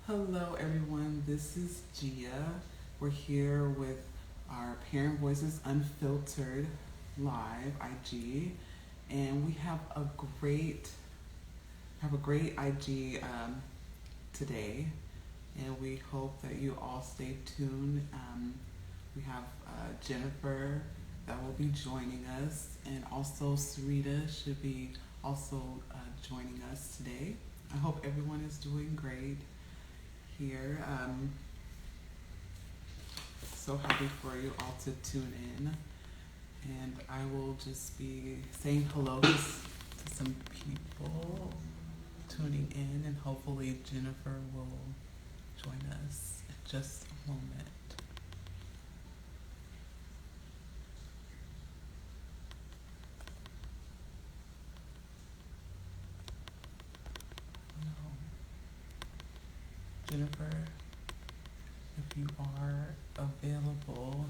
Hello, everyone. This is Gia. We're here with our Parent Voices Unfiltered live IG, and we great have a great IG today, and we hope that you all stay tuned. We have Jennifer that will be joining us, and also Sarita should be also joining us today. I hope everyone is doing great here. So happy for you all to tune in. And I will just be saying hello to some people tuning in, and hopefully Jennifer will join us in just a moment. Jennifer, if you are available,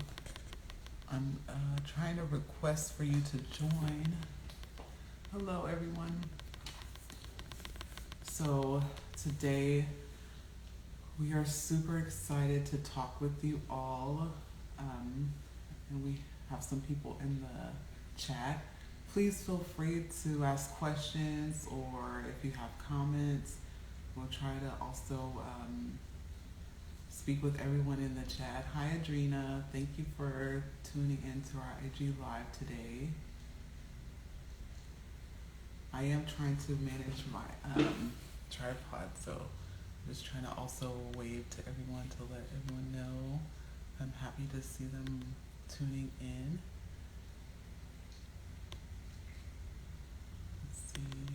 I'm trying to request for you to join. Hello, everyone. So today we are super excited to talk with you all, and we have some people in the chat. Please feel free to ask questions, or if you have comments, we'll try to also speak with everyone in the chat. Hi, Adrena. Thank you for tuning into our IG Live today. I am trying to manage my tripod, so I'm just trying to also wave to everyone to let everyone know I'm happy to see them tuning in. Let's see.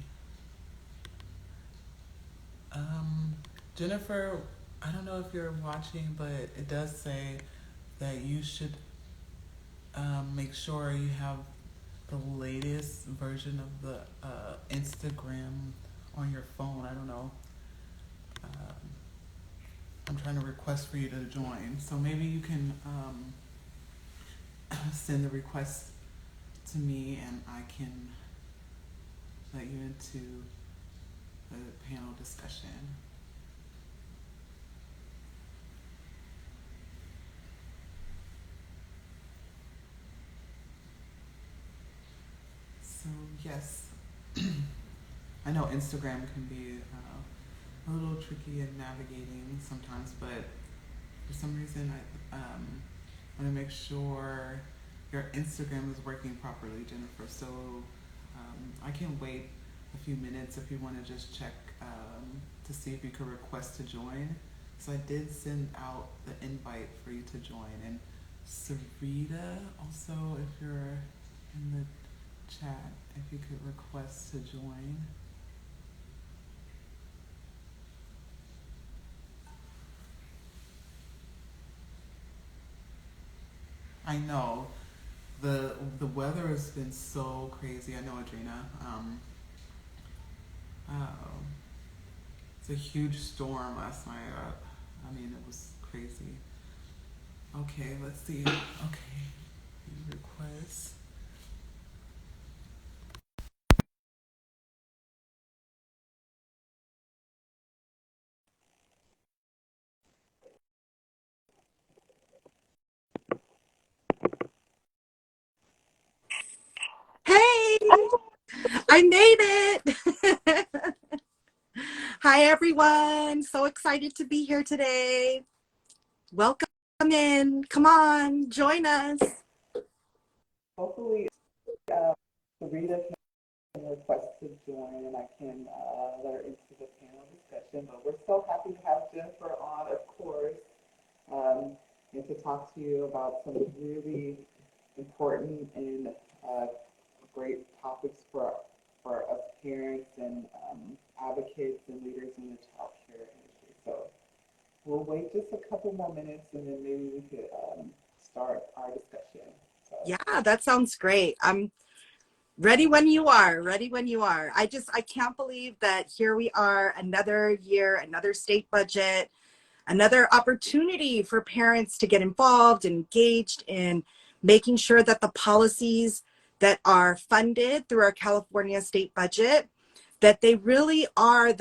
Jennifer, I don't know if you're watching, but it does say that you should make sure you have the latest version of the Instagram on your phone. I don't know. Um, I'm trying to request for you to join. So maybe you can send the request to me, and I can let you into the panel discussion. So yes, I know Instagram can be a little tricky in navigating sometimes, but for some reason I want to make sure your Instagram is working properly, Jennifer. So I can wait a few minutes if you want to just check to see if you could request to join. So I did send out the invite for you to join. And Sarita, also, if you're in the chat, if you could request to join. I know the weather has been so crazy. I know, Adrena. Uh, it's a huge storm last night. I mean, it was crazy. Okay, let's see. Okay, request. Hey, I made it. Hi, everyone. So excited to be here today. Welcome in. Come on, join us. Hopefully, Sarita can request to join, and I can let her into the panel discussion. But we're so happy to have Jennifer on, of course, um, and to talk to you about some really important and uh, great topics for us parents and advocates and leaders in the child care industry. So we'll wait just a couple more minutes, and then maybe we could start our discussion. So Yeah, that sounds great. I'm ready when you are. Ready when you are. I can't believe that here we are, another year, another state budget, another opportunity for parents to get involved and engaged in making sure that the policies that are funded through our California state budget, that they really are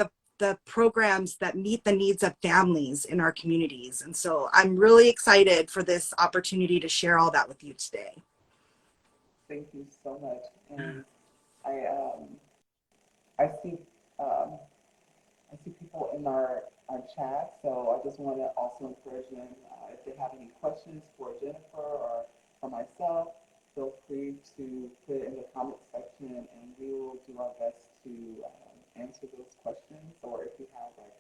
the programs that meet the needs of families in our communities. And so I'm really excited for this opportunity to share all that with you today. Thank you so much. And I I see um, I see people in our chat, so I just want to also encourage them if they have any questions for Jennifer or for myself, feel free to put it in the comment section, and we will do our best to answer those questions. Or if you have like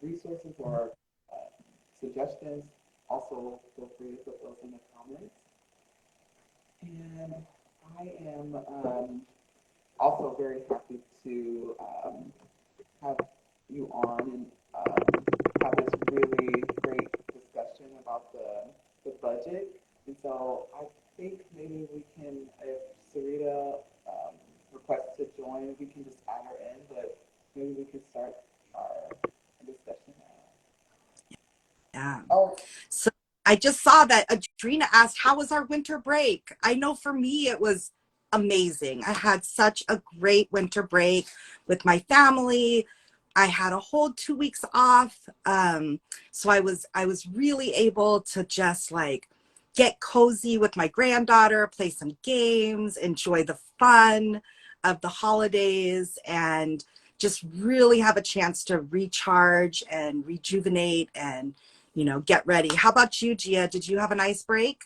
resources or suggestions, also feel free to put those in the comments. And I am also very happy to have you on and have this really great discussion about the budget. And so I think maybe we can, if Sarita requests to join, we can just add her in, but maybe we could start our discussion now. Yeah. Oh, So I just saw that Adrina asked, how was our winter break? I know for me, it was amazing. I had such a great winter break with my family. I had a whole 2 weeks off. So I was really able to just like get cozy with my granddaughter, play some games, enjoy the fun of the holidays, and just really have a chance to recharge and rejuvenate and get ready. How about you, Gia? Did you have a nice break?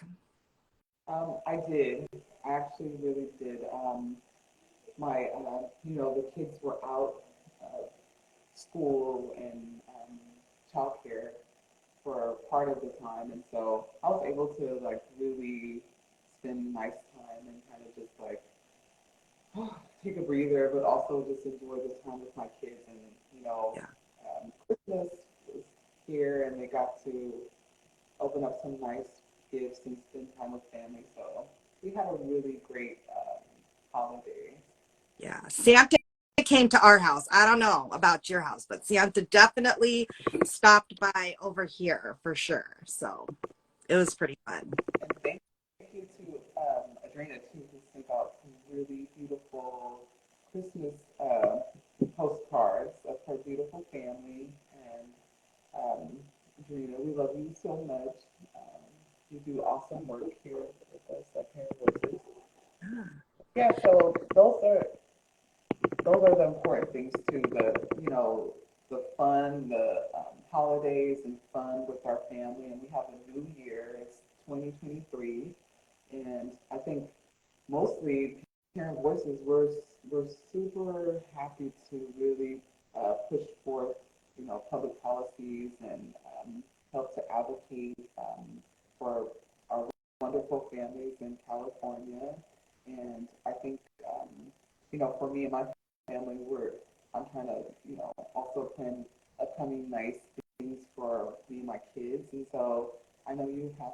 I did. I actually really did. My, the kids were out of school and childcare for part of the time, and so I was able to like really spend nice time and kind of just like take a breather, but also just enjoy the time with my kids. And Yeah. Christmas was here, and they got to open up some nice gifts and spend time with family. So we had a really great holiday. Yeah. Santa came to our house. I don't know about your house, but Santa definitely stopped by over here for sure. So it was pretty fun. And thank you to Adrena too, who sent out some really beautiful Christmas postcards of her beautiful family. And Adrena, we love you so much. You do awesome work here with us at Parent Voices. Yeah, so those are the important things too. The fun, the holidays and fun with our family. And we have a new year. It's 2023, and I think mostly Parent Voices, we're super happy to really push forth, public policies and help to advocate for our wonderful families in California. And I think, for me and my family, I'm trying to, also plan upcoming nice things for me and my kids. And so I know you have,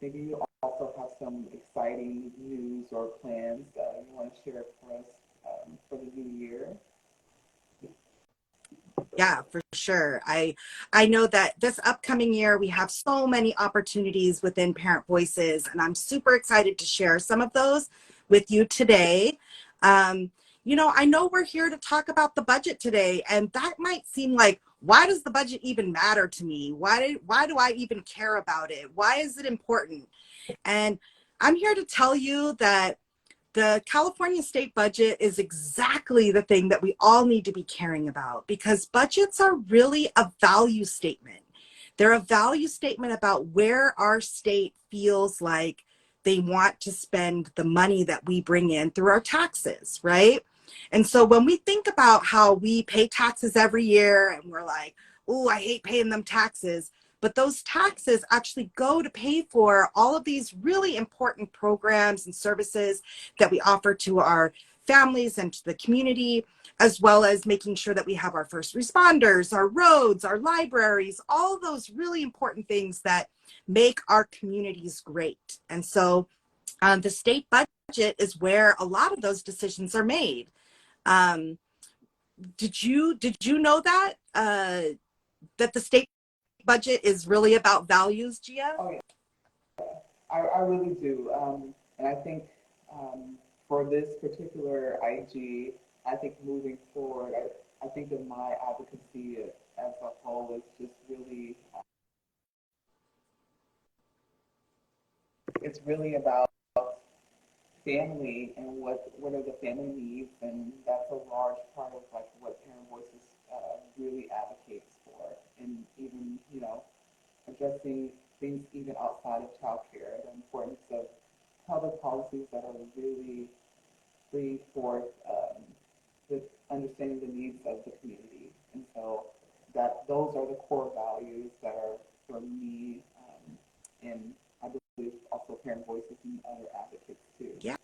maybe you also have some exciting news or plans you want to share for us for the new year. Yeah, for sure. I know that this upcoming year we have so many opportunities within Parent Voices, and I'm super excited to share some of those with you today. I know we're here to talk about the budget today, and that might seem like, why does the budget even matter to me? Why do I even care about it? Why is it important? And I'm here to tell you that the California state budget is exactly the thing that we all need to be caring about, because budgets are really a value statement. They're a value statement about where our state feels like they want to spend the money that we bring in through our taxes, right? And so when we think about how we pay taxes every year and we're like, oh, I hate paying them taxes, but those taxes actually go to pay for all of these really important programs and services that we offer to our families and to the community, as well as making sure that we have our first responders, our roads, our libraries, all those really important things that make our communities great. And so the state budget is where a lot of those decisions are made. Um, did you know that that the state budget is really about values, Gia? Oh, yeah, I really do. And I think for this particular IG, I think moving forward, I think in my advocacy as a whole is just really, it's really about family and what are the family needs, and that's a large part of like what Parent Voices really advocates for, and even addressing things even outside of childcare, the importance of public policies that are really bringing forth the understanding the needs of the community, and so that those are the core values that are for me, and I believe also Parent Voices and other advocates too. Yeah.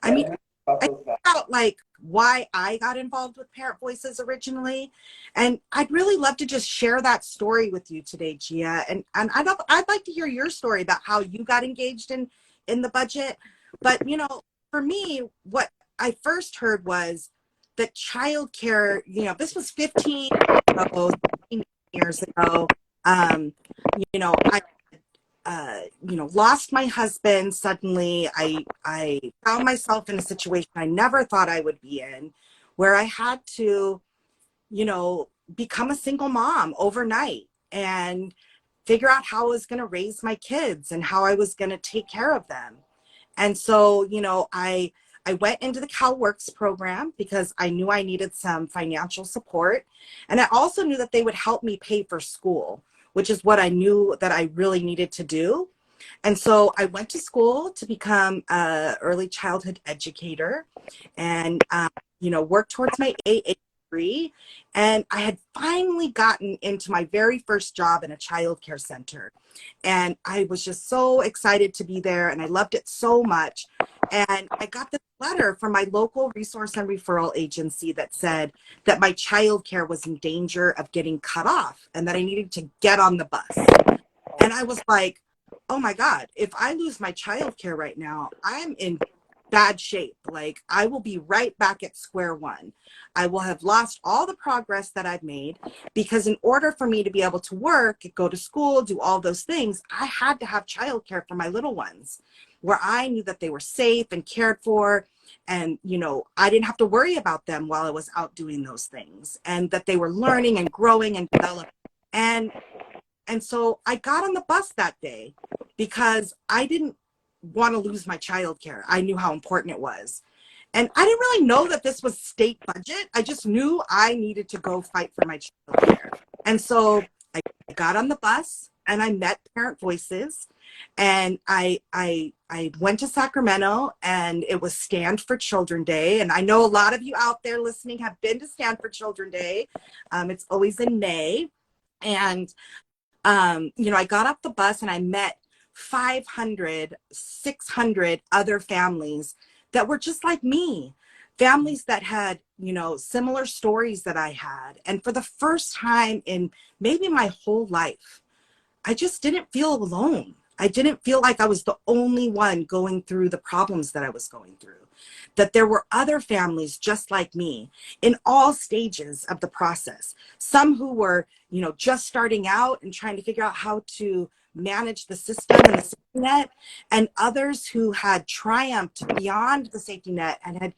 I Yeah, mean, it's really about I those values. think about like why I got involved with Parent Voices originally, and I'd really love to just share that story with you today, Gia. And I'd like to hear your story about how you got engaged in the budget. But for me, what I first heard was that childcare. This was 15 years ago, 16 years ago. Um, I lost my husband suddenly. I found myself in a situation I never thought I would be in, where I had to, become a single mom overnight and figure out how I was going to raise my kids and how I was going to take care of them. And so, I went into the CalWorks program because I knew I needed some financial support. And I also knew that they would help me pay for school, which is what I knew that I really needed to do. And so I went to school to become a early childhood educator and, worked towards my AA degree. And I had finally gotten into my very first job in a childcare center. And I was just so excited to be there and I loved it so much. And I got this letter from my local resource and referral agency that said that my childcare was in danger of getting cut off and that I needed to get on the bus. And I was like, oh my God, if I lose my childcare right now, I'm in bad shape. Like, I will be right back at square one. I will have lost all the progress that I've made because in order for me to be able to work, go to school, do all those things, I had to have childcare for my little ones where I knew that they were safe and cared for. And, I didn't have to worry about them while I was out doing those things and that they were learning and growing and developing. And so I got on the bus that day because I didn't want to lose my childcare. I knew how important it was. And I didn't really know that this was state budget. I just knew I needed to go fight for my childcare. And so I got on the bus and I met Parent Voices and I went to Sacramento and it was Stand for Children Day. And I know a lot of you out there listening have been to Stand for Children Day. It's always in May. And I got off the bus and I met 500, 600 other families that were just like me, families that had, similar stories that I had. And for the first time in maybe my whole life, I just didn't feel alone. I didn't feel like I was the only one going through the problems that I was going through, that there were other families just like me in all stages of the process. Some who were, just starting out and trying to figure out how to manage the system and the safety net, and others who had triumphed beyond the safety net and had,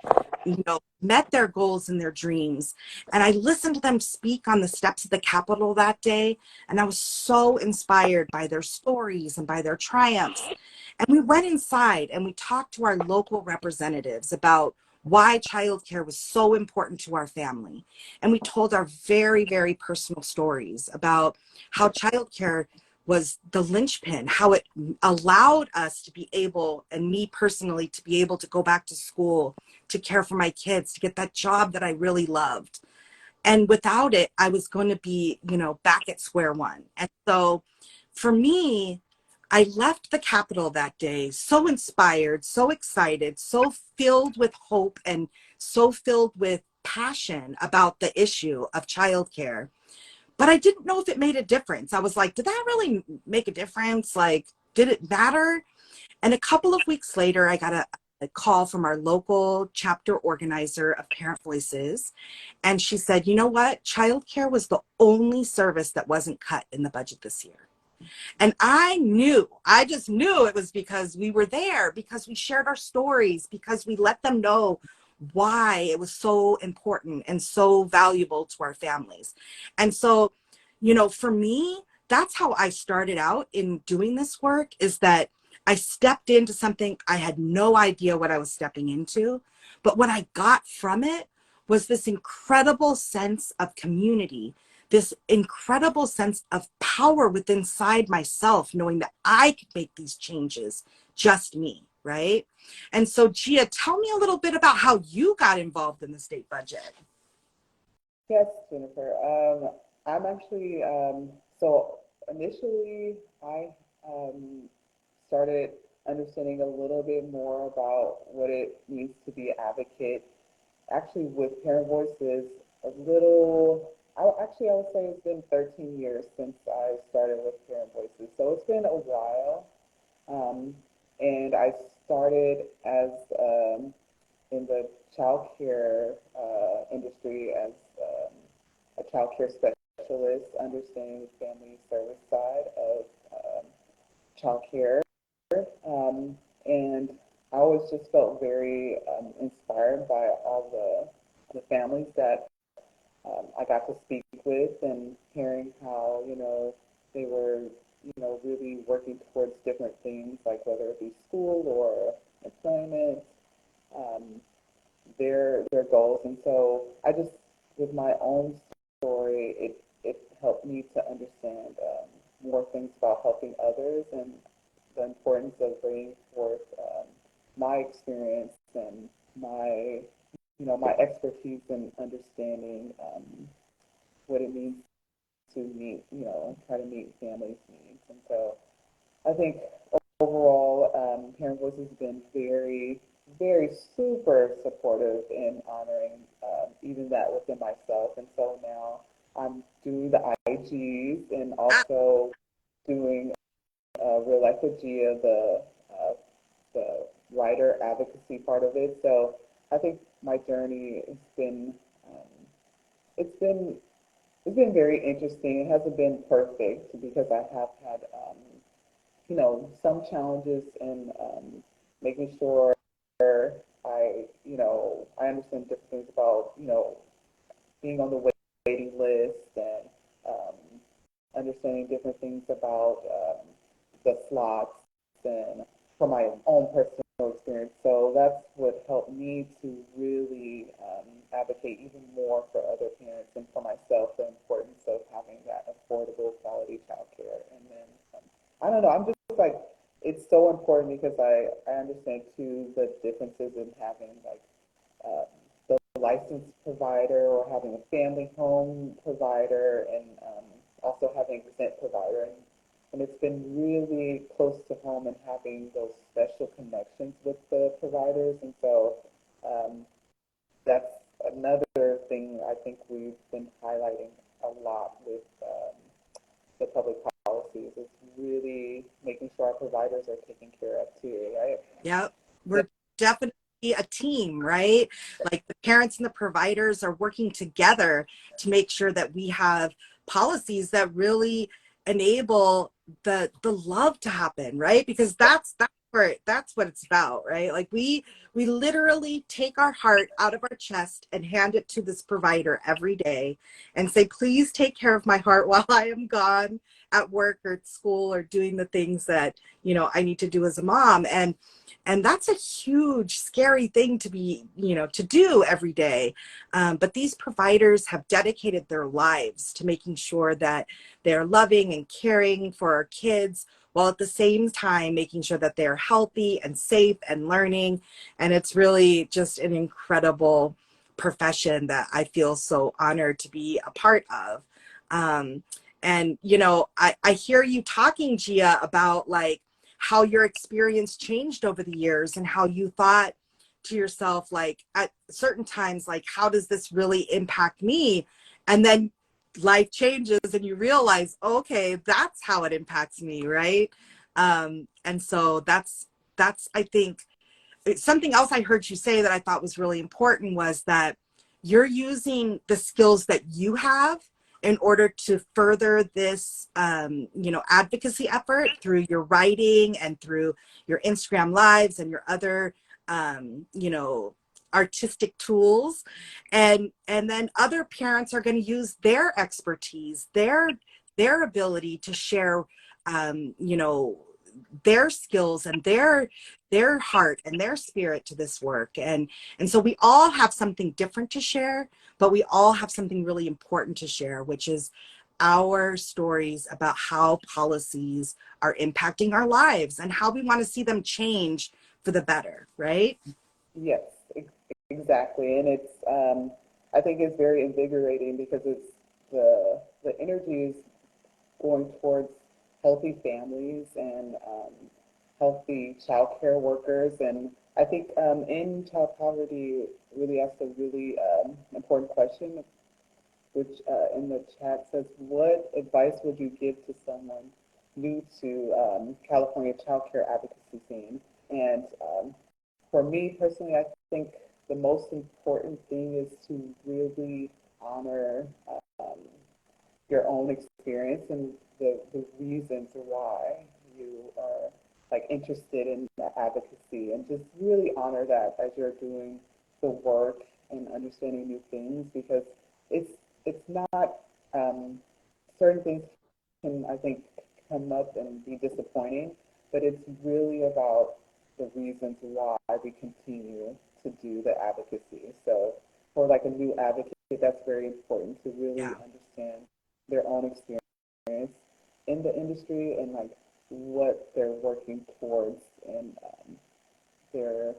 met their goals and their dreams. And I listened to them speak on the steps of the Capitol that day. And I was so inspired by their stories and by their triumphs. And we went inside and we talked to our local representatives about why childcare was so important to our family. And we told our very, very personal stories about how childcare was the linchpin, how it allowed us to be able, and me personally, to be able to go back to school, to care for my kids, to get that job that I really loved. And without it, I was going to be, back at square one. And so for me, I left the Capitol that day so inspired, so excited, so filled with hope, and so filled with passion about the issue of childcare. But I didn't know if it made a difference. I was like, did that really make a difference? Like, did it matter? And a couple of weeks later, I got a call from our local chapter organizer of Parent Voices. And she said, you know what? Childcare was the only service that wasn't cut in the budget this year. And I just knew it was because we were there, because we shared our stories, because we let them know why it was so important and so valuable to our families. And so, you know, for me, that's how I started out in doing this work, is that I stepped into something I had no idea what I was stepping into. But what I got from it was this incredible sense of community, this incredible sense of power within inside myself, knowing that I could make these changes, just me, right? And so, Gia, tell me a little bit about how you got involved in the state budget. Yes, Jennifer. I'm actually, so initially I um, started understanding a little bit more about what it means to be an advocate. Actually, with Parent Voices, a little, I would say it's been 13 years since I started with Parent Voices. So it's been a while. Um, and I started as in the childcare industry as a childcare specialist, understanding the family service side of childcare. And I always just felt very inspired by all the families that I got to speak with, and hearing how, they were, really working towards different things, like whether it be school or employment, um, their goals. And so I just, with my own story, it helped me to understand more things about helping others, and the importance of bringing forth my experience and my, my expertise in understanding what it means to meet, try to meet families' needs. And so I think overall, Parent Voice has been very, very super supportive in honoring even that within myself. And so now I'm doing the IGs and also doing Real Life with Gia, the writer advocacy part of it. So I think my journey has been it's been it's been very interesting. It hasn't been perfect because I have had some challenges in making sure I understand different things about being on the waiting list, and um, understanding different things about the slots, and from my own personal experience. So that's what helped me to really advocate even more for other parents, and for myself, the importance of having that affordable quality childcare. And then I don't know, I'm just like, it's so important because I understand too the differences in having like um, the licensed provider, or having a family home provider, and also having a present provider. And it's been really close to home, and having those special connections with the providers. And so that's another thing I think we've been highlighting a lot with the public policies, is really making sure our providers are taken care of too, right? Yep. We're definitely a team, right? Like the parents and the providers are working together to make sure that we have policies that really enable the love to happen, right? Because that's what it's about, right? Like we literally take our heart out of our chest and hand it to this provider every day and say, please take care of my heart while I am gone at work or at school, or doing the things that I need to do as a mom. And that's a huge, scary thing to be, to do every day. But these providers have dedicated their lives to making sure that they're loving and caring for our kids, while at the same time making sure that they're healthy and safe and learning. And it's really just an incredible profession that I feel so honored to be a part of. Um, and, I hear you talking, Gia, about like how your experience changed over the years, and how you thought to yourself, like at certain times, like, how does this really impact me? And then life changes and you realize, okay, that's how it impacts me, right? And so that's I think something else I heard you say that I thought was really important, was that you're using the skills that you have in order to further this, advocacy effort through your writing and through your Instagram lives and your other, artistic tools, and then other parents are going to use their expertise, their ability to share, you know, their skills and their heart and their spirit to this work. And so we all have something different to share, but we all have something really important to share, which is our stories about how policies are impacting our lives and how we want to see them change for the better, right? Yes, exactly. And it's, I think it's very invigorating because it's the energy is going towards healthy families and healthy childcare workers. And I think in child poverty really asked a really important question, which in the chat says, what advice would you give to someone new to California childcare advocacy scene? And for me personally, I think the most important thing is to really honor um, your own experience and the reasons why you are like interested in advocacy, and just really honor that as you're doing the work and understanding new things, because it's it's not certain things can, I think, come up and be disappointing, but it's really about the reasons why we continue to do the advocacy. So for like a new advocate, that's very important to really Yeah. understand their own experience in the industry and like what they're working towards and their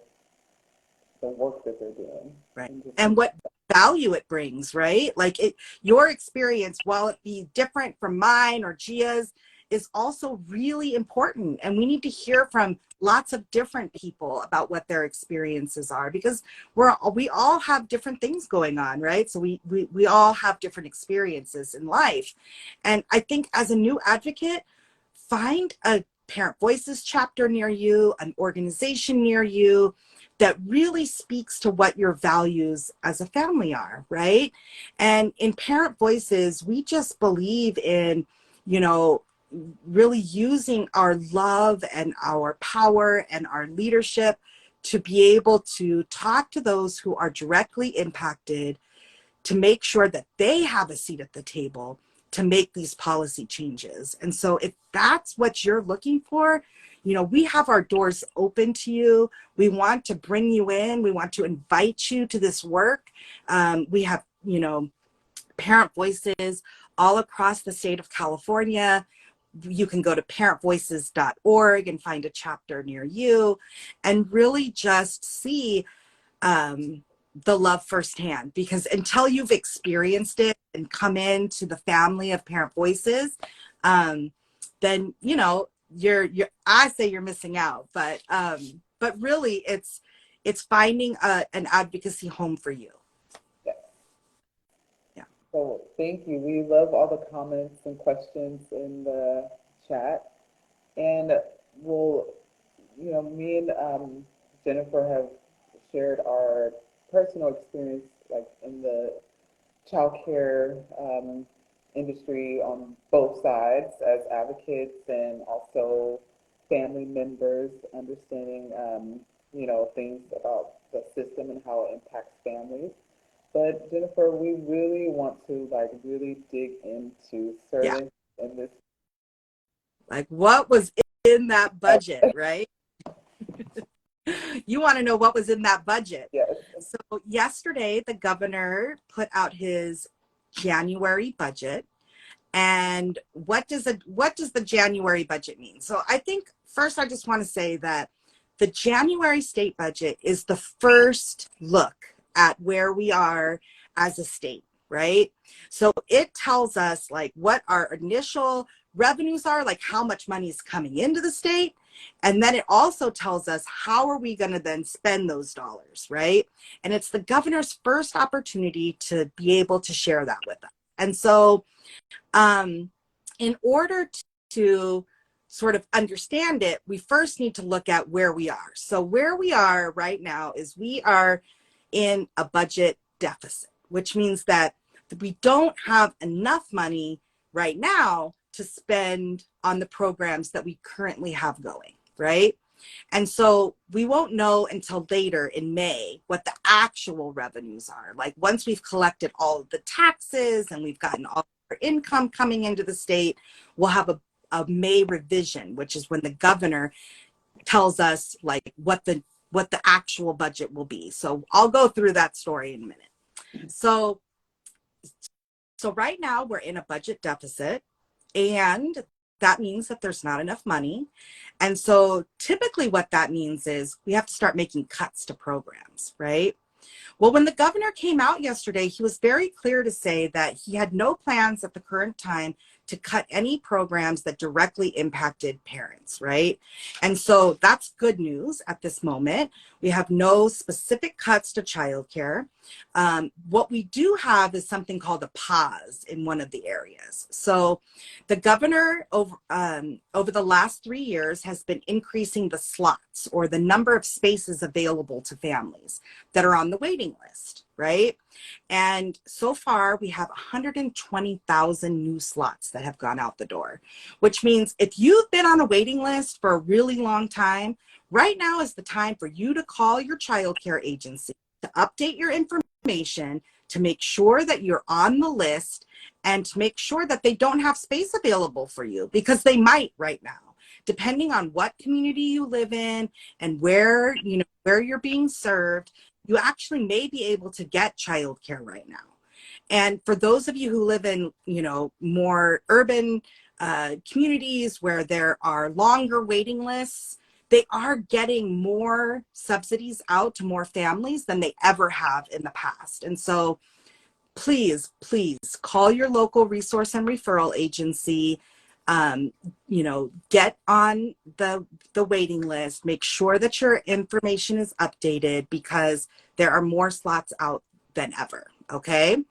the work that they're doing. Right. And just And what value it brings, right? Like your experience, while it be different from mine or Gia's, is also really important. And we need to hear from lots of different people about what their experiences are, because we all have different things going on, right? So we all have different experiences in life. And I think as a new advocate, find a Parent Voices chapter near you, an organization near you that really speaks to what your values as a family are, right? And in Parent Voices, we just believe in, you know, really using our love and our power and our leadership to be able to talk to those who are directly impacted, to make sure that they have a seat at the table to make these policy changes. And so if that's what you're looking for, you know, we have our doors open to you. We want to bring you in. We want to invite you to this work. We have, you know, Parent Voices all across the state of California. You can go to parentvoices.org and find a chapter near you and really just see the love firsthand, because until you've experienced it and come into the family of Parent Voices, then, you know, I say you're missing out, but really it's finding an advocacy home for you. yeah. Yeah. So thank you. We love all the comments and questions in the chat. And we'll, you know, me and Jennifer have shared our personal experience, like in the childcare industry on both sides as advocates and also family members, understanding, you know, things about the system and how it impacts families. But Jennifer, we really want to like really dig into Yeah. certain in this. Like what was in that budget, right? You want to know what was in that budget. Yes. So yesterday, the governor put out his January budget. And what does the January budget mean? So I think first I just want to say that the January state budget is the first look at where we are as a state, right? So it tells us like what our initial revenues are, like how much money is coming into the state. And then it also tells us how are we going to then spend those dollars, right? And it's the governor's first opportunity to be able to share that with us. And so in order to sort of understand it, we first need to look at where we are. So where we are right now is we are in a budget deficit, which means that we don't have enough money right now to spend on the programs that we currently have going, right? And so we won't know until later in May what the actual revenues are. Like once we've collected all of the taxes and we've gotten all our income coming into the state, we'll have a May revision, which is when the governor tells us like what the actual budget will be. So I'll go through that story in a minute. So right now we're in a budget deficit, and that means that there's not enough money. And so typically what that means is we have to start making cuts to programs, right? Well, when the governor came out yesterday, he was very clear to say that he had no plans at the current time to cut any programs that directly impacted parents, right? And so that's good news at this moment. We have no specific cuts to childcare. What we do have is something called a pause in one of the areas. So the governor over the last 3 years has been increasing the slots or the number of spaces available to families that are on the waiting list, right? And so far we have 120,000 new slots that have gone out the door, which means if you've been on a waiting list for a really long time, right now is the time for you to call your childcare agency to update your information, to make sure that you're on the list, and to make sure that they don't have space available for you, because they might right now, depending on what community you live in and where you're being served. You actually may be able to get childcare right now. And for those of you who live in, more urban communities where there are longer waiting lists, they are getting more subsidies out to more families than they ever have in the past. And so please, please call your local resource and referral agency. Get on the waiting list, make sure that your information is updated, because there are more slots out than ever. Okay.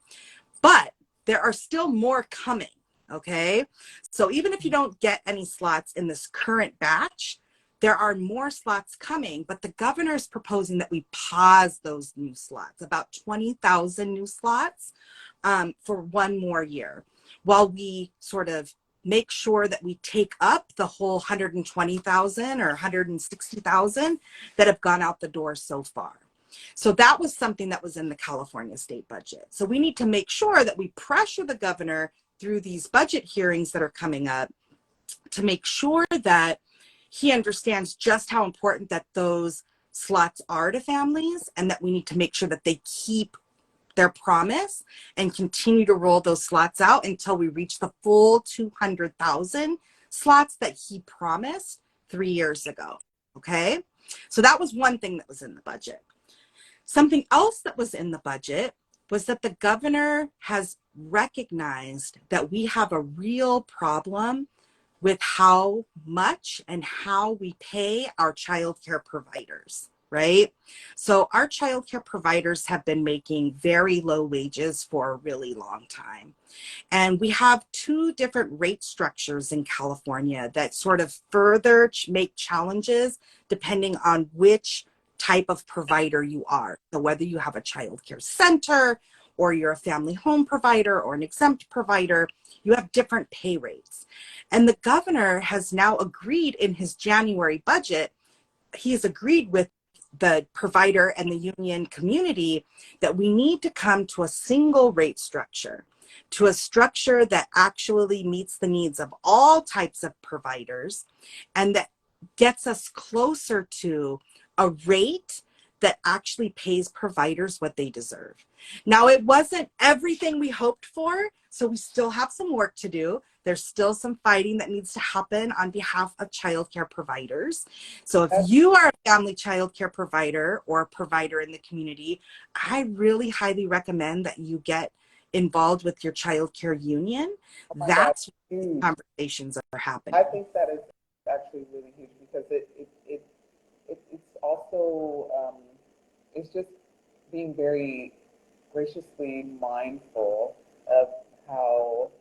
But there are still more coming. Okay. So even if you don't get any slots in this current batch, there are more slots coming, but the governor is proposing that we pause those new slots, about 20,000 new slots, for one more year, while we sort of make sure that we take up the whole 120,000 or 160,000 that have gone out the door so far. So that was something that was in the California state budget. So we need to make sure that we pressure the governor through these budget hearings that are coming up to make sure that he understands just how important that those slots are to families, and that we need to make sure that they keep their promise and continue to roll those slots out until we reach the full 200,000 slots that he promised 3 years ago. Okay. So that was one thing that was in the budget. Something else that was in the budget was that the governor has recognized that we have a real problem with how much and how we pay our childcare providers, right? So our childcare providers have been making very low wages for a really long time. And we have two different rate structures in California that sort of further make challenges depending on which type of provider you are. So whether you have a childcare center, or you're a family home provider or an exempt provider, you have different pay rates. And the governor has now agreed in his January budget, he has agreed with the provider and the union community that we need to come to a single rate structure, to a structure that actually meets the needs of all types of providers, and that gets us closer to a rate that actually pays providers what they deserve. Now, it wasn't everything we hoped for, so we still have some work to do. There's still some fighting that needs to happen on behalf of childcare providers. So if you are a family childcare provider or a provider in the community, I really highly recommend that you get involved with your childcare union. Oh my God, That's where huge. conversations are happening. I think that is actually really huge, because it's also it's just being very graciously mindful of how,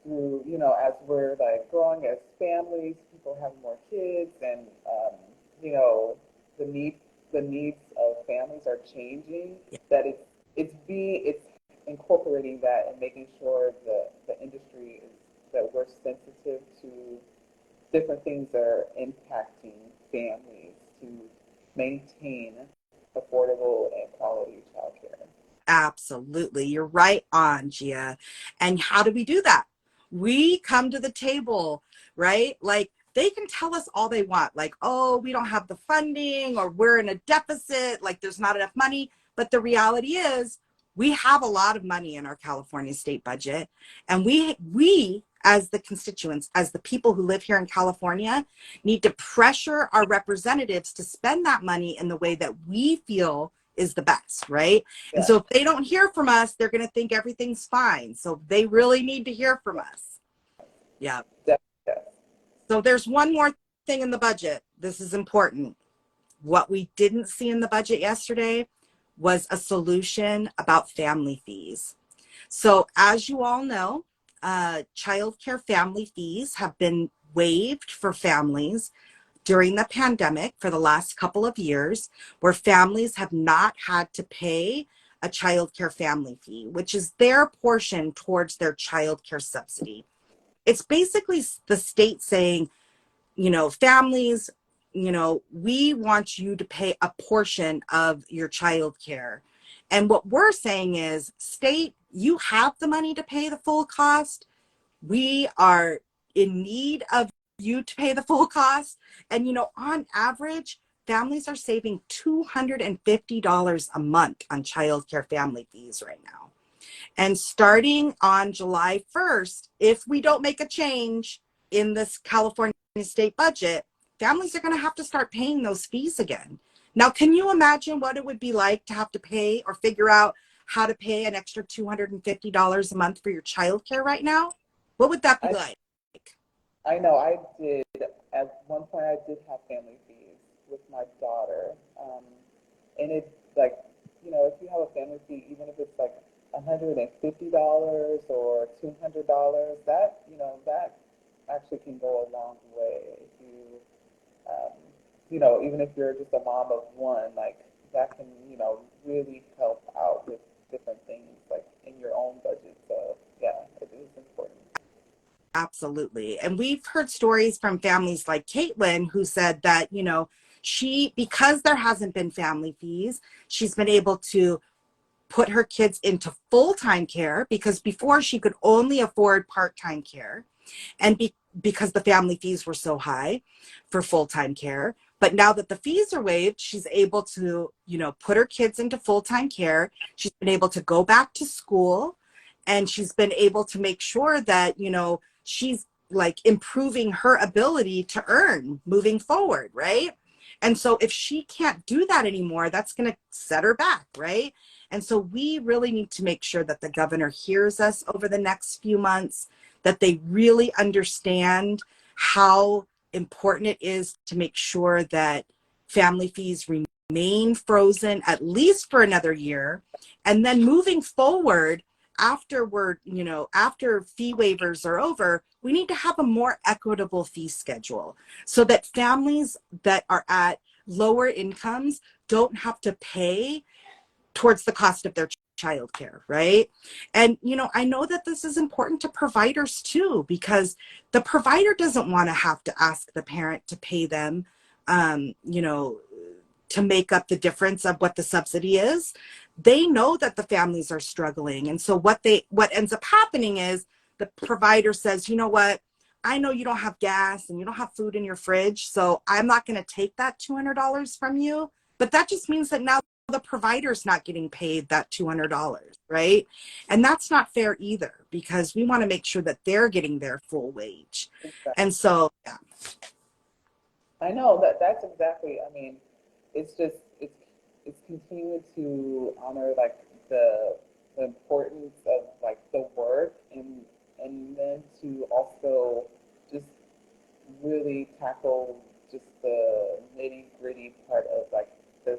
through, as we're like growing as families, people have more kids, and you know the needs of families are changing. Yeah. That it's incorporating that and making sure the industry is, that we're sensitive to different things that are impacting families to maintain affordable and quality childcare. Absolutely. You're right on, Gia. And how do we do that? We come to the table, right? Like they can tell us all they want, like, oh, we don't have the funding or we're in a deficit, like there's not enough money. But the reality is we have a lot of money in our California state budget. And we as the constituents, as the people who live here in California, need to pressure our representatives to spend that money in the way that we feel is the best, right? And Yeah, so if they don't hear from us, they're going to think everything's fine. So they really need to hear from us. Yeah. yes, yes. So there's one more thing in the budget. This is important. What we didn't see in the budget yesterday was a solution about family fees. So as you all know, childcare family fees have been waived for families during the pandemic for the last couple of years, where families have not had to pay a child care family fee, which is their portion towards their child care subsidy. It's basically the state saying, families, we want you to pay a portion of your child care. And what we're saying is, state, you have the money to pay the full cost. We are in need of you to pay the full cost. And, on average, families are saving $250 a month on childcare family fees right now. And starting on July 1st, if we don't make a change in this California state budget, families are going to have to start paying those fees again. Now, can you imagine what it would be like to have to pay or figure out how to pay an extra $250 a month for your childcare right now? What would that be I, like? I know I did, at one point I did have family fees with my daughter. And it's like, if you have a family fee, even if it's like $150 or $200, that actually can go a long way. If you, even if you're just a mom of one, like that can, really help out with different things like in your own budget. So yeah, it is important. Absolutely. And we've heard stories from families like Caitlin, who said that, because there hasn't been family fees, she's been able to put her kids into full-time care, because before she could only afford part-time care, and because the family fees were so high for full-time care. But now that the fees are waived, she's able to, put her kids into full-time care. She's been able to go back to school, and she's been able to make sure that, she's like improving her ability to earn moving forward, right? And so if she can't do that anymore, that's going to set her back, right? And so we really need to make sure that the governor hears us over the next few months, that they really understand how important it is to make sure that family fees remain frozen at least for another year. And then moving forward, after fee waivers are over, we need to have a more equitable fee schedule so that families that are at lower incomes don't have to pay towards the cost of their childcare, right? And I know that this is important to providers too, because the provider doesn't want to have to ask the parent to pay them, um, you know, to make up the difference of what the subsidy is. They know that the families are struggling, and so what ends up happening is the provider says, you know what? I know you don't have gas and you don't have food in your fridge, so I'm not going to take that $200 from you. But that just means that now the provider's not getting paid that $200, right? And that's not fair either, because we want to make sure that they're getting their full wage. Exactly. And so, yeah, I know that's exactly. I mean, it's just it's continuing to honor like the importance of like the work, and then to also just really tackle just the nitty gritty part of like the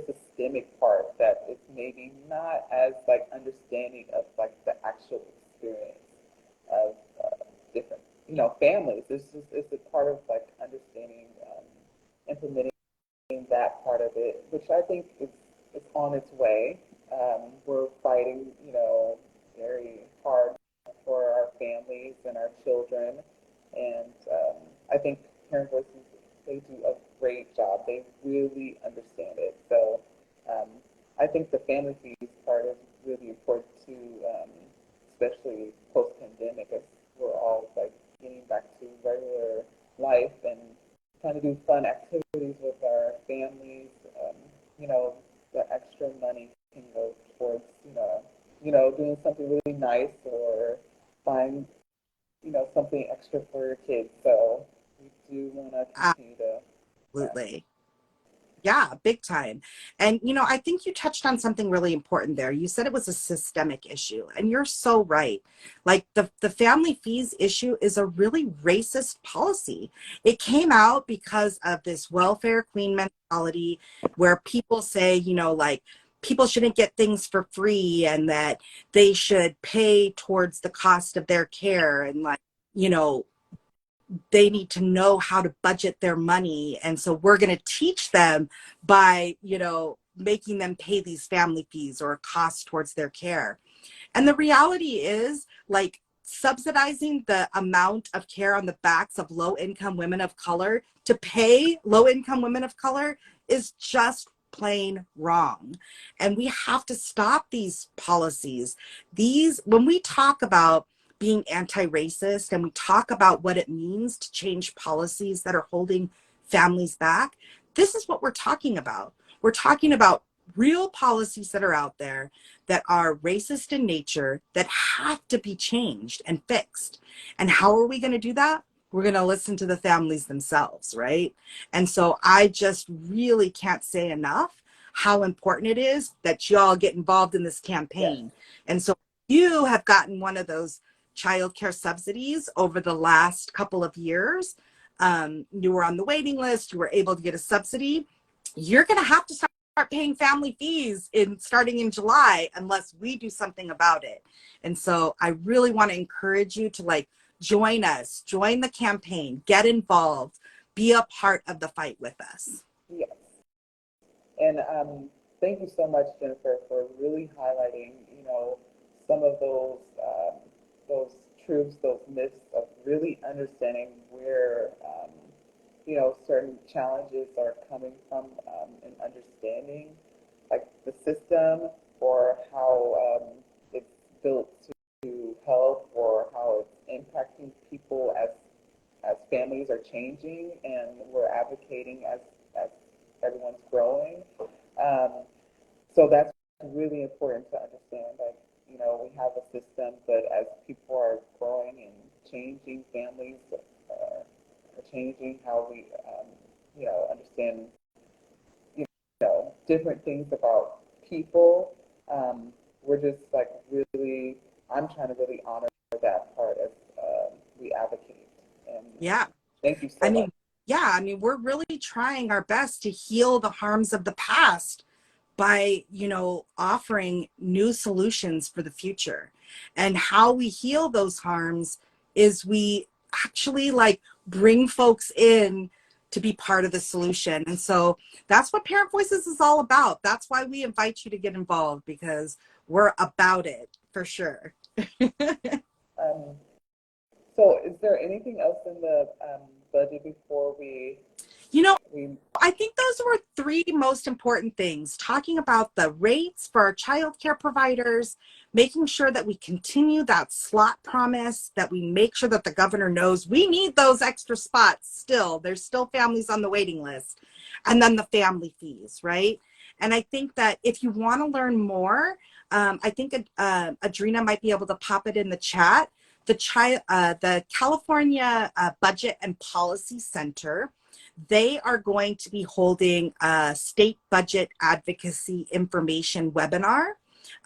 systemic part that is maybe not as like understanding of like the actual experience of different families. It's a part of like understanding, implementing that part of it, which I think is on its way. We're fighting, very hard for our families and our children, and I think Parent Voices, they do great job. They really understand it. So I think the family fees part is really important too, especially post-pandemic, as we're all like getting back to regular life and trying to do fun activities with our families. You know, the extra money can go towards, doing something really nice or buying, something extra for your kids. So we do want to continue to, yeah. Absolutely. Yeah, big time. And, I think you touched on something really important there. You said it was a systemic issue, and you're so right. Like the family fees issue is a really racist policy. It came out because of this welfare queen mentality where people say, like people shouldn't get things for free and that they should pay towards the cost of their care and like, you know, they need to know how to budget their money. And so we're going to teach them by, making them pay these family fees or costs towards their care. And the reality is, like, subsidizing the amount of care on the backs of low income women of color to pay low income women of color is just plain wrong. And we have to stop these policies. When we talk about being anti-racist and we talk about what it means to change policies that are holding families back, this is what we're talking about. We're talking about real policies that are out there that are racist in nature that have to be changed and fixed. And how are we going to do that? We're going to listen to the families themselves, right? And so I just really can't say enough how important it is that y'all get involved in this Yes. campaign. And so you have gotten one of those childcare subsidies over the last couple of years. You were on the waiting list, you were able to get a subsidy. You're going to have to start paying family fees starting in July unless we do something about it. And so I really want to encourage you to like join us, join the campaign, get involved, be a part of the fight with us. Yes. And thank you so much, Jennifer, for really highlighting, some of those truths, those myths of really understanding where, certain challenges are coming from, and understanding like the system or how it's built to help or how it's impacting people as families are changing and we're advocating as everyone's growing. So that's really important to understand. Like, we have a system, but as people are growing and changing, families are changing how we, understand, different things about people. We're just like really, I'm trying to really honor that part as we advocate. And Yeah. thank you I so much. mean, yeah, we're really trying our best to heal the harms of the past by, offering new solutions for the future. And how we heal those harms is we actually like bring folks in to be part of the solution. And so that's what Parent Voices is all about. That's why we invite you to get involved, because we're about it for sure. Um, so is there anything else in the budget before You know, we I think those were three most important things: talking about the rates for our childcare providers, making sure that we continue that slot promise, that we make sure that the governor knows we need those extra spots still. There's still families on the waiting list. And then the family fees, right? And I think that if you want to learn more, I think Adrena might be able to pop it in the chat. The California Budget and Policy Center, they are going to be holding a state budget advocacy information webinar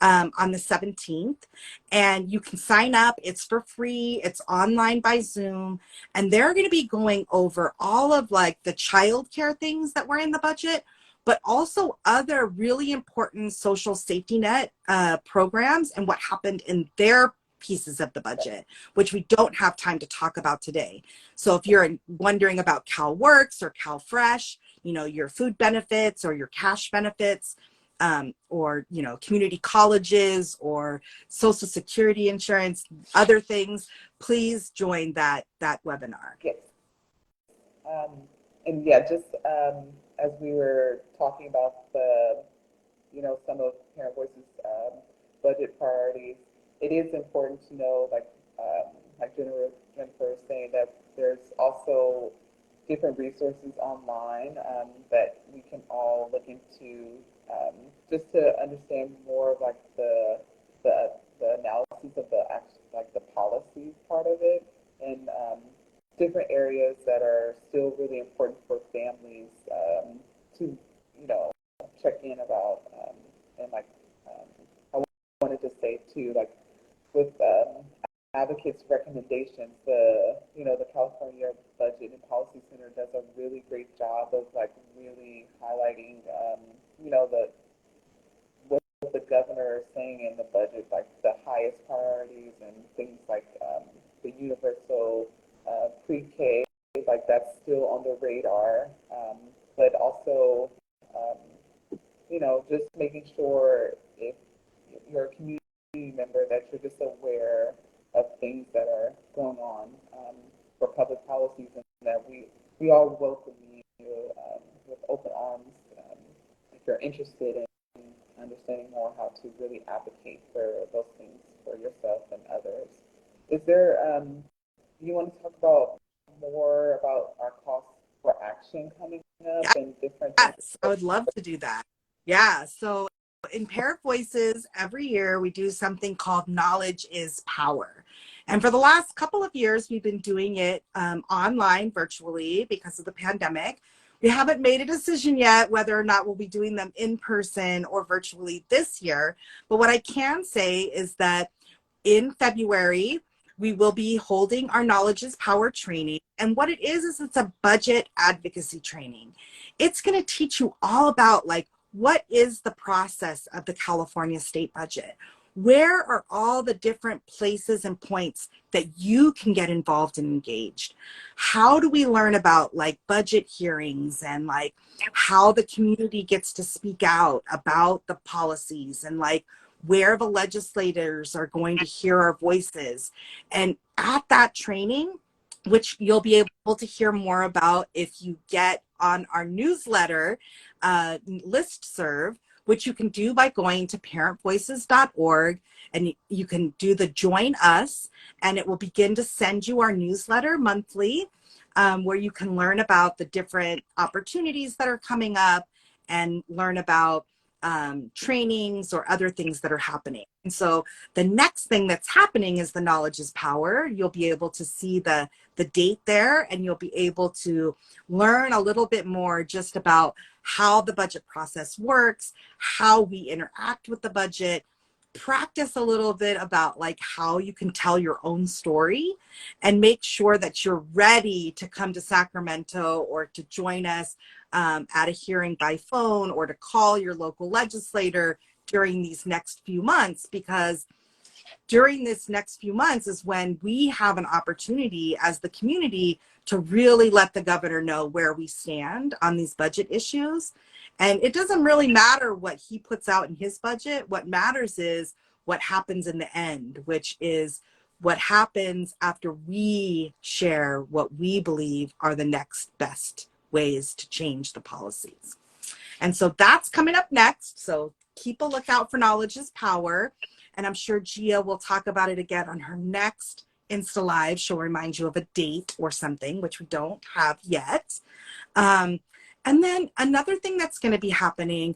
on the 17th. And you can sign up. It's for free. It's online by Zoom. And they're going to be going over all of like the childcare things that were in the budget, but also other really important social safety net programs and what happened in their pieces of the budget, which we don't have time to talk about today. So if you're wondering about CalWorks or CalFresh, your food benefits or your cash benefits, or, community colleges or Social Security insurance, other things, please join that webinar. get? Um, And yeah, just as we were talking about some of Parent Voice's budget priorities, it is important to know, like Jennifer is saying, that there's also different resources online that we can all look into, just to understand more of like the the analysis of the like the policy part of it, and different areas that are still really important for families to check in about, and like I wanted to say too, like with advocates recommendations, the California Budget and Policy Center does a really great job of like really highlighting the what the governor is saying in the budget, like the highest priorities and things like the universal pre-K, like that's still on the radar, but also um, just making sure if you're a community member that you're just aware of things that are going on for public policies, and that we all welcome you with open arms if you're interested in understanding more how to really advocate for those things for yourself and others. Is there, you want to talk about more about our calls for action coming up and different things? Yes, I would love to do that. Yeah. So in Parent Voices, every year we do something called Knowledge is Power. And for the last couple of years, we've been doing it online virtually because of the pandemic. We haven't made a decision yet whether or not we'll be doing them in person or virtually this year. But what I can say is that in February, we will be holding our Knowledge is Power training. And what it is it's a budget advocacy training. It's going to teach you all about like, what is the process of the California state budget? Where are all the different places and points that you can get involved and engaged? How do we learn about like budget hearings and like how the community gets to speak out about the policies and like where the legislators are going to hear our voices? And at that training, which you'll be able to hear more about if you get on our newsletter listserv, which you can do by going to parentvoices.org, and you can do the join us, and it will begin to send you our newsletter monthly, where you can learn about the different opportunities that are coming up and learn about trainings or other things that are happening. And so the next thing that's happening is the Knowledge is Power. You'll be able to see the date there, and you'll be able to learn a little bit more just about how the budget process works, how we interact with the budget, practice a little bit about like how you can tell your own story, and make sure that you're ready to come to Sacramento or to join us at a hearing by phone, or to call your local legislator during these next few months, because during this next few months is when we have an opportunity as the community to really let the governor know where we stand on these budget issues. And it doesn't really matter what he puts out in his budget. What matters is what happens in the end, which is what happens after we share what we believe are the next best ways to change the policies. And so that's coming up next. So keep a lookout for Knowledge is Power. And I'm sure Gia will talk about it again on her next Insta Live. She'll remind you of a date or something, which we don't have yet. And then another thing that's going to be happening,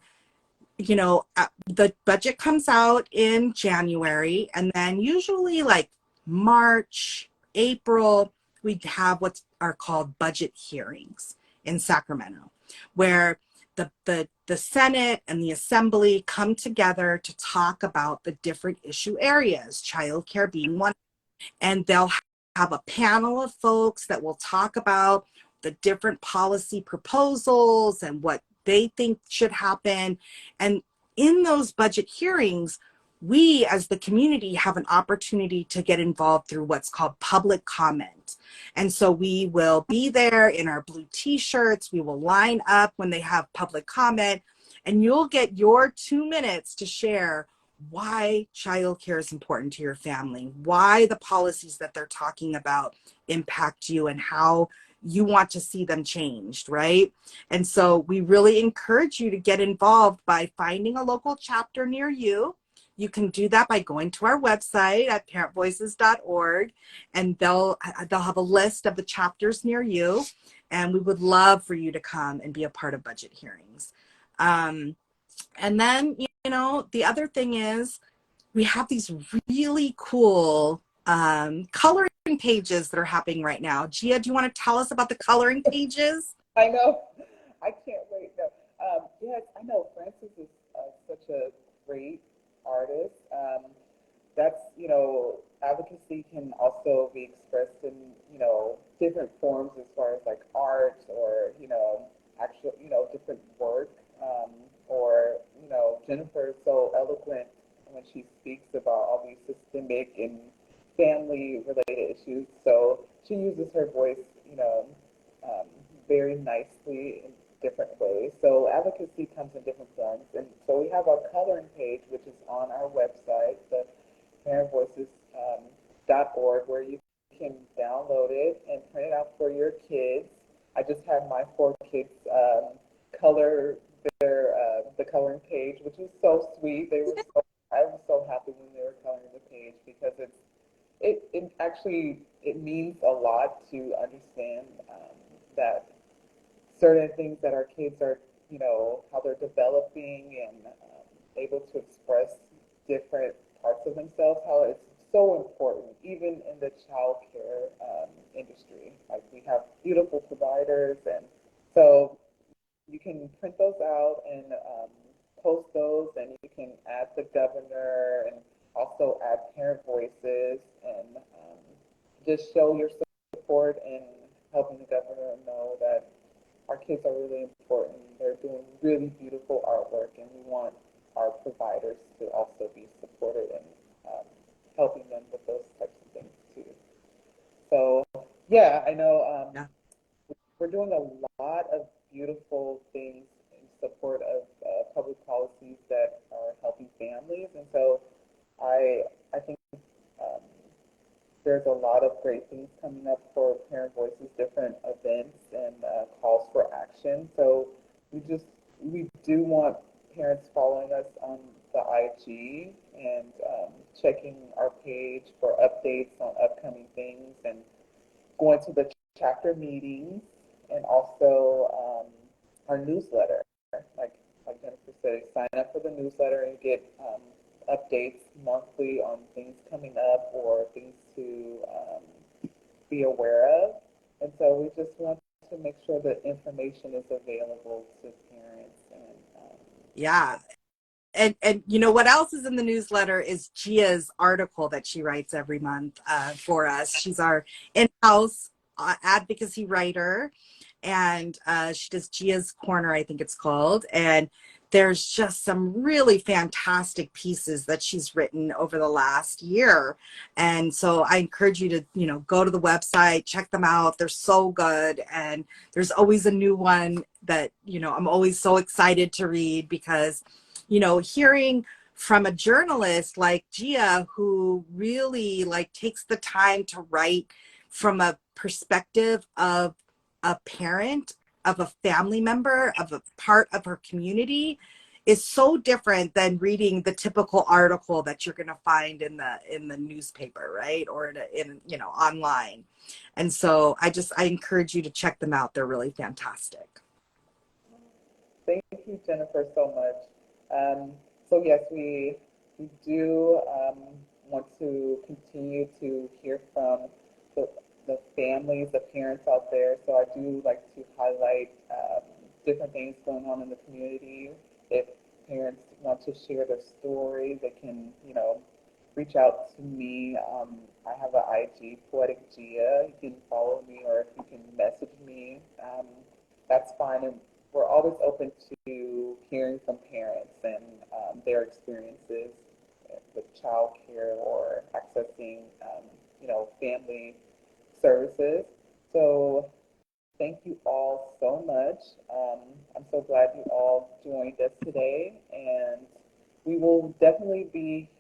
the budget comes out in January, and then usually like March, April, we have what are called budget hearings in Sacramento, where the Senate and the Assembly come together to talk about the different issue areas, childcare being one. And they'll have a panel of folks that will talk about the different policy proposals and what they think should happen. And in those budget hearings, we as the community have an opportunity to get involved through what's called public comment. And so we will be there in our blue t-shirts. We will line up when they have public comment, and you'll get your 2 minutes to share why childcare is important to your family, why the policies that they're talking about impact you, and how you want to see them changed, right? And so we really encourage you to get involved by finding a local chapter near you. You can do that by going to our website at parentvoices.org, and they'll have a list of the chapters near you. And we would love for you to come and be a part of budget hearings. And then, the other thing is we have these really cool coloring pages that are happening right now. Gia, do you want to tell us about the coloring pages? I know. I can't wait. No. Yes, I know. Francis is such a great artist. That's, advocacy can also be expressed in, different forms as far as like art or, actual, different work. Or, Jennifer is so eloquent when she speaks about all these systemic and family related issues. So she uses her voice, um, very nicely in different ways. So advocacy comes in different forms. And so we have our coloring page, which is on our website, the parentvoices.org, where you can download it and print it out for your kids. I just had my 4 kids color their the coloring page, which was so sweet. I was so happy when they were coloring the page because it actually it means a lot to understand that certain things that our kids are, how they're developing and able to express different parts of themselves, how it's so important, even in the child care industry. Like we have beautiful providers, and so you can print those out and post those, and you can add the governor and also add parent voices and just show your support in helping the governor know that our kids are really important. They're doing really beautiful artwork, and we want our providers to also be supported in helping them with those types of things too. So, yeah, I know we're doing a lot of beautiful things in support of public policies that are helping families, and so I think um, there's a lot of great things coming up for Parent Voices, different events and calls for action. So we do want parents following us on the IG and checking our page for updates on upcoming things and going to the chapter meetings and also our newsletter. Like like Jennifer said, sign up for the newsletter and get updates monthly on things coming up or things to be aware of. And so we just want to make sure that information is available to parents and Yeah. And what else is in the newsletter is Gia's article that she writes every month for us. She's our in-house advocacy writer, and she does Gia's Corner, I think it's called. And there's just some really fantastic pieces that she's written over the last year. And so I encourage you to, go to the website, check them out. They're so good. And there's always a new one that, I'm always so excited to read because, hearing from a journalist like Gia, who really takes the time to write from a perspective of a parent, of a family member, of a part of her community, is so different than reading the typical article that you're going to find in the newspaper, right? Or in online. And so I encourage you to check them out. They're really fantastic. thank you, Jennifer, so much. So yes, we do want to continue to hear from the, the families, the parents out there. So I do like to highlight different things going on in the community. If parents want to share their story, they can, reach out to me. I have an IG, Poetic Gia. You can follow me, or if you can message me, that's fine. And we're always open to hearing from parents and their experiences with childcare or accessing, family services. So thank you all so much. I'm so glad you all joined us today, and we will definitely be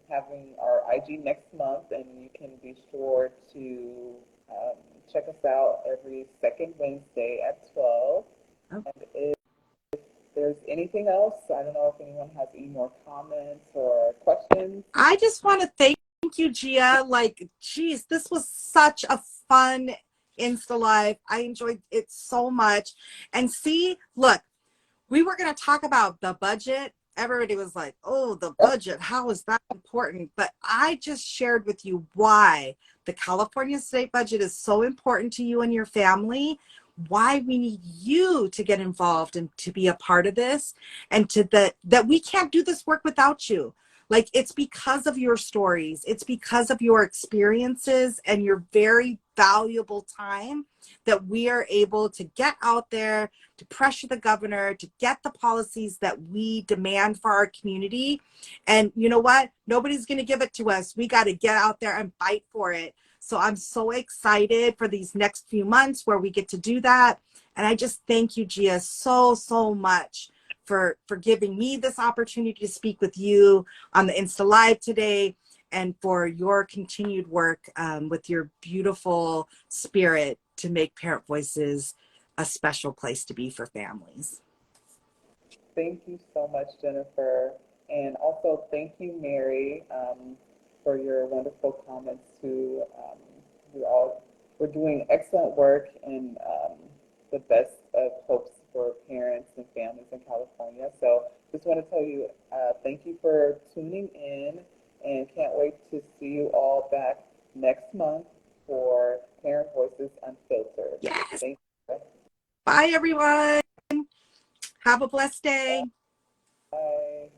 having our IG next month, and you can be sure to check us out every second Wednesday at 12. Oh. And if there's anything else, I don't know if anyone has any more comments or questions. I just want to thank you, Gia. Like, geez, this was such a fun Insta Live. I enjoyed it so much. And see, look, we were going to talk about the budget. Everybody was like, oh, the budget, how is that important? But I just shared with you why the California state budget is so important to you and your family, why we need you to get involved and to be a part of this, and to that we can't do this work without you. Like, it's because of your stories, it's because of your experiences and your very valuable time that we are able to get out there, to pressure the governor, to get the policies that we demand for our community. And you know what? Nobody's going to give it to us. We got to get out there and fight for it. So I'm so excited for these next few months where we get to do that. And I just thank you, Gia, so much for giving me this opportunity to speak with you on the Insta Live today, and for your continued work with your beautiful spirit to make Parent Voices a special place to be for families. Thank you so much, Jennifer. And also thank you, Mary, for your wonderful comments too. We're doing excellent work, and the best of hopes for parents and families in California. So just want to tell you, thank you for tuning in, and can't wait to see you all back next month for Parent Voices Unfiltered. Yes. Thank you. Bye, everyone. Have a blessed day. Bye.